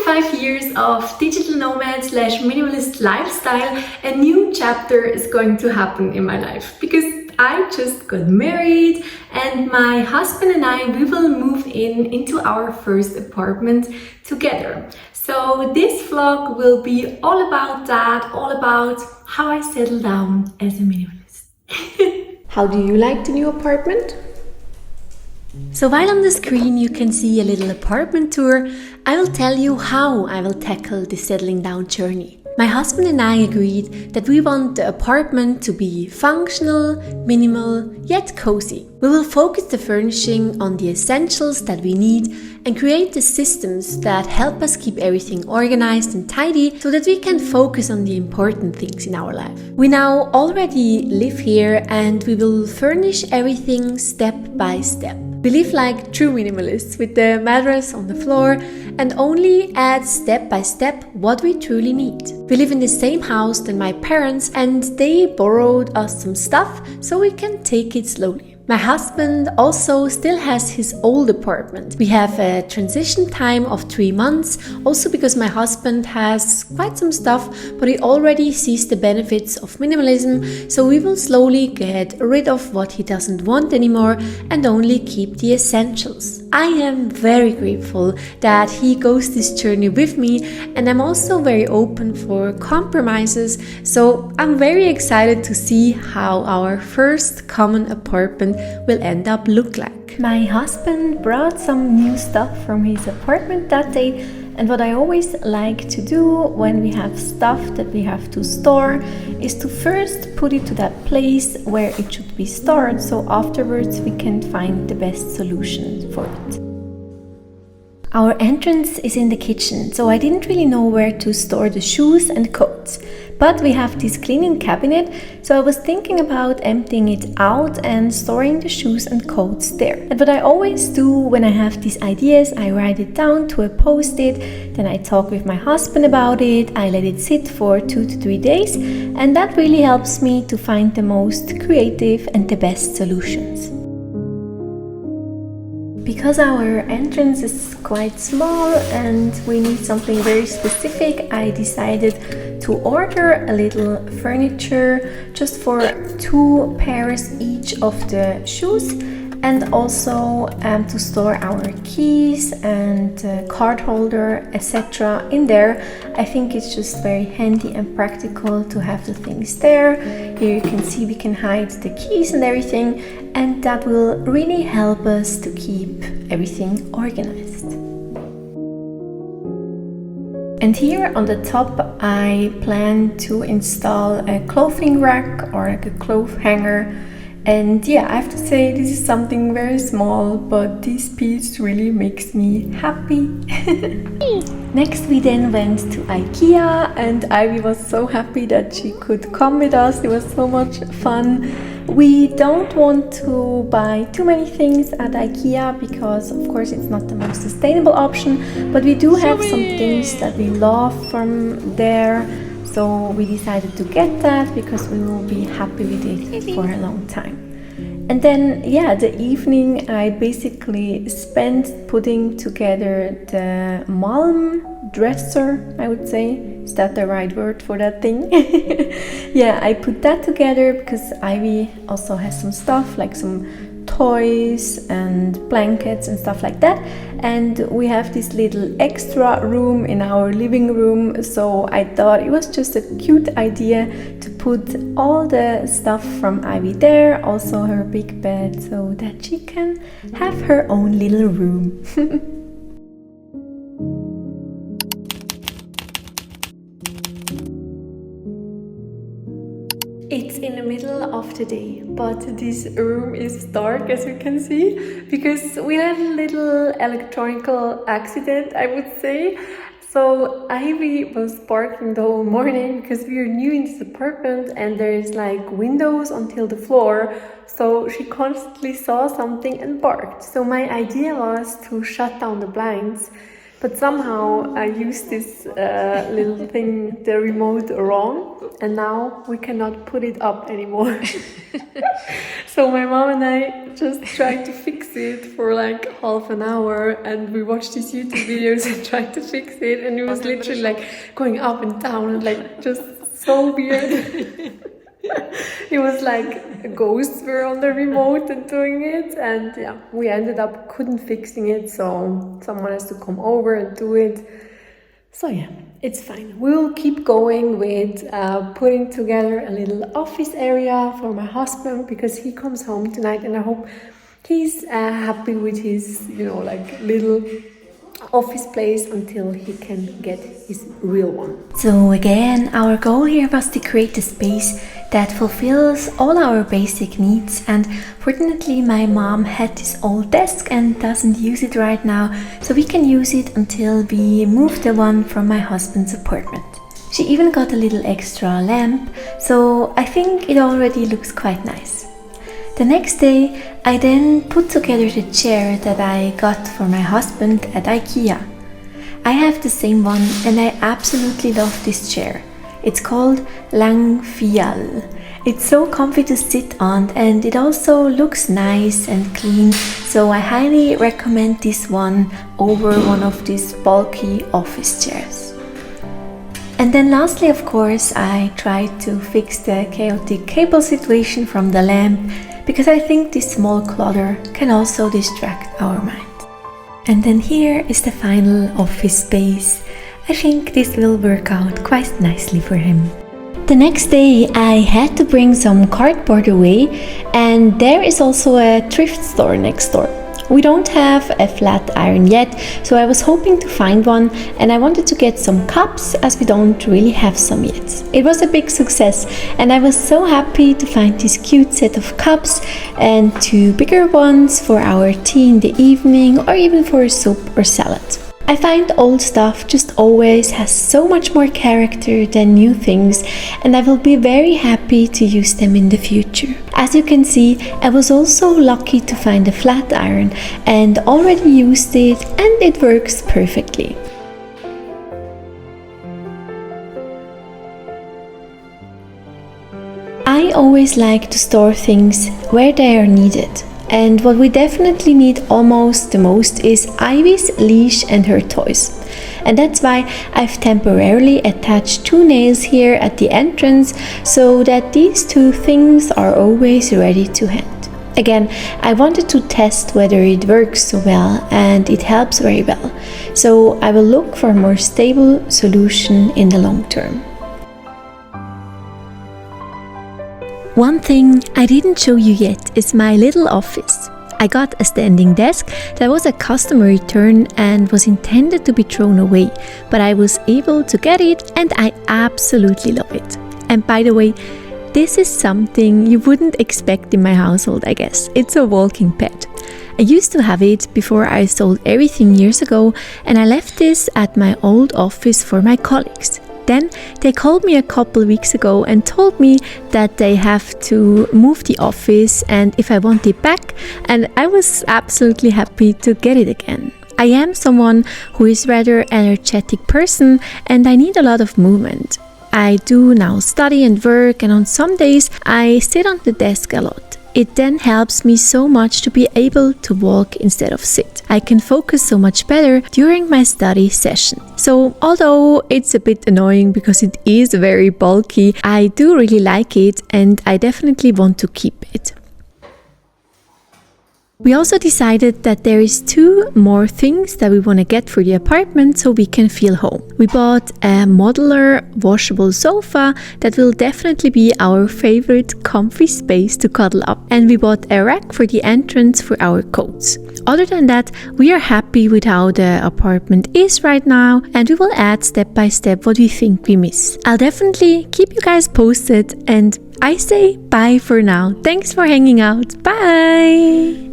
5 years of digital nomad slash minimalist lifestyle, a new chapter is going to happen in my life because I just got married and my husband and I, we will move into our first apartment together. So this vlog will be all about that, all about how I settle down as a minimalist. How do you like the new apartment? So while on the screen you can see a little apartment tour, I will tell you how I will tackle the settling down journey. My husband and I agreed that we want the apartment to be functional, minimal, yet cozy. We will focus the furnishing on the essentials that we need and create the systems that help us keep everything organized and tidy so that we can focus on the important things in our life. We now already live here and we will furnish everything step by step. We live like true minimalists with the mattress on the floor and only add step by step what we truly need. We live in the same house than my parents and they borrowed us some stuff so we can take it slowly. My husband also still has his old apartment. We have a transition time of 3 months, also because my husband has quite some stuff, but he already sees the benefits of minimalism, so we will slowly get rid of what he doesn't want anymore and only keep the essentials. I am very grateful that he goes this journey with me, and I'm also very open for compromises, so I'm very excited to see how our first common apartment will end up look like. My husband brought some new stuff from his apartment that day, and what I always like to do when we have stuff that we have to store is to first put it to that place where it should be stored, so afterwards we can find the best solution for it. Our entrance is in the kitchen, so I didn't really know where to store the shoes and coats. But we have this cleaning cabinet, so I was thinking about emptying it out and storing the shoes and coats there. And what I always do when I have these ideas, I write it down to a post-it, then I talk with my husband about it, I let it sit for 2 to 3 days, and that really helps me to find the most creative and the best solutions. Because our entrance is quite small and we need something very specific, I decided to order a little furniture just for 2 pairs each of the shoes, and also to store our keys and card holder, etc. in there. I think it's just very handy and practical to have the things there. Here you can see we can hide the keys and everything, and that will really help us to keep everything organized. And here on the top I plan to install a clothing rack or like a clothes hanger. And yeah, I have to say this is something very small, but this piece really makes me happy. Next we then went to IKEA and Ivy was so happy that she could come with us. It was so much fun. We don't want to buy too many things at IKEA because of course it's not the most sustainable option, but we do have some things that we love from there. So we decided to get that because we will be happy with it for a long time. And then, yeah, the evening I basically spent putting together the Malm dresser, I would say. Is that the right word for that thing? Yeah, I put that together because Ivy also has some stuff like some toys and blankets and stuff like that, and we have this little extra room in our living room, so I thought it was just a cute idea to put all the stuff from Ivy there, also her big bed, so that she can have her own little room. It's in the middle of the day, but this room is dark, as you can see, because we had a little electronical accident, I would say. So Ivy was barking the whole morning because we are new in this apartment and there is like windows until the floor. So she constantly saw something and barked. So my idea was to shut down the blinds. But somehow I used this little thing, the remote, wrong, and now we cannot put it up anymore. So my mom and I just tried to fix it for like half an hour, and we watched these YouTube videos and tried to fix it, and it was literally like going up and down and like just so weird. It was like ghosts were on the remote and doing it, and yeah, we ended up couldn't fixing it, so someone has to come over and do it. So yeah, it's fine. We'll keep going with putting together a little office area for my husband, because he comes home tonight, and I hope he's happy with his, like little office place until he can get his real one. So again, our goal here was to create a space that fulfills all our basic needs, and fortunately my mom had this old desk and doesn't use it right now, so we can use it until we move the one from my husband's apartment. She even got a little extra lamp, so I think it already looks quite nice. The next day I then put together the chair that I got for my husband at IKEA. I have the same one and I absolutely love this chair. It's called Langfial. It's so comfy to sit on, and it also looks nice and clean, so I highly recommend this one over one of these bulky office chairs. And then lastly, of course, I tried to fix the chaotic cable situation from the lamp, because I think this small clutter can also distract our mind. And then here is the final office space. I think this will work out quite nicely for him. The next day I had to bring some cardboard away, and there is also a thrift store next door. We don't have a flat iron yet, so I was hoping to find one, and I wanted to get some cups as we don't really have some yet. It was a big success, and I was so happy to find this cute set of cups and 2 bigger ones for our tea in the evening, or even for a soup or salad. I find old stuff just always has so much more character than new things, and I will be very happy to use them in the future. As you can see, I was also lucky to find a flat iron and already used it, and it works perfectly. I always like to store things where they are needed. And what we definitely need almost the most is Ivy's leash and her toys. And that's why I've temporarily attached 2 nails here at the entrance, so that these 2 things are always ready to hand. Again, I wanted to test whether it works so well, and it helps very well. So I will look for a more stable solution in the long term. One thing I didn't show you yet is my little office. I got a standing desk that was a customer return and was intended to be thrown away, but I was able to get it, and I absolutely love it. And by the way, this is something you wouldn't expect in my household, I guess. It's a walking pet. I used to have it before I sold everything years ago, and I left this at my old office for my colleagues. Then they called me a couple weeks ago and told me that they have to move the office and if I want it back, and I was absolutely happy to get it again. I am someone who is rather energetic person, and I need a lot of movement. I do now study and work, and on some days I sit on the desk a lot. It then helps me so much to be able to walk instead of sit. I can focus so much better during my study session. So although it's a bit annoying because it is very bulky, I do really like it, and I definitely want to keep it. We also decided that there is 2 more things that we want to get for the apartment so we can feel home. We bought a modular washable sofa that will definitely be our favorite comfy space to cuddle up, and we bought a rack for the entrance for our coats. Other than that, we are happy with how the apartment is right now, and we will add step by step what we think we miss. I'll definitely keep you guys posted, and I say bye for now. Thanks for hanging out. Bye!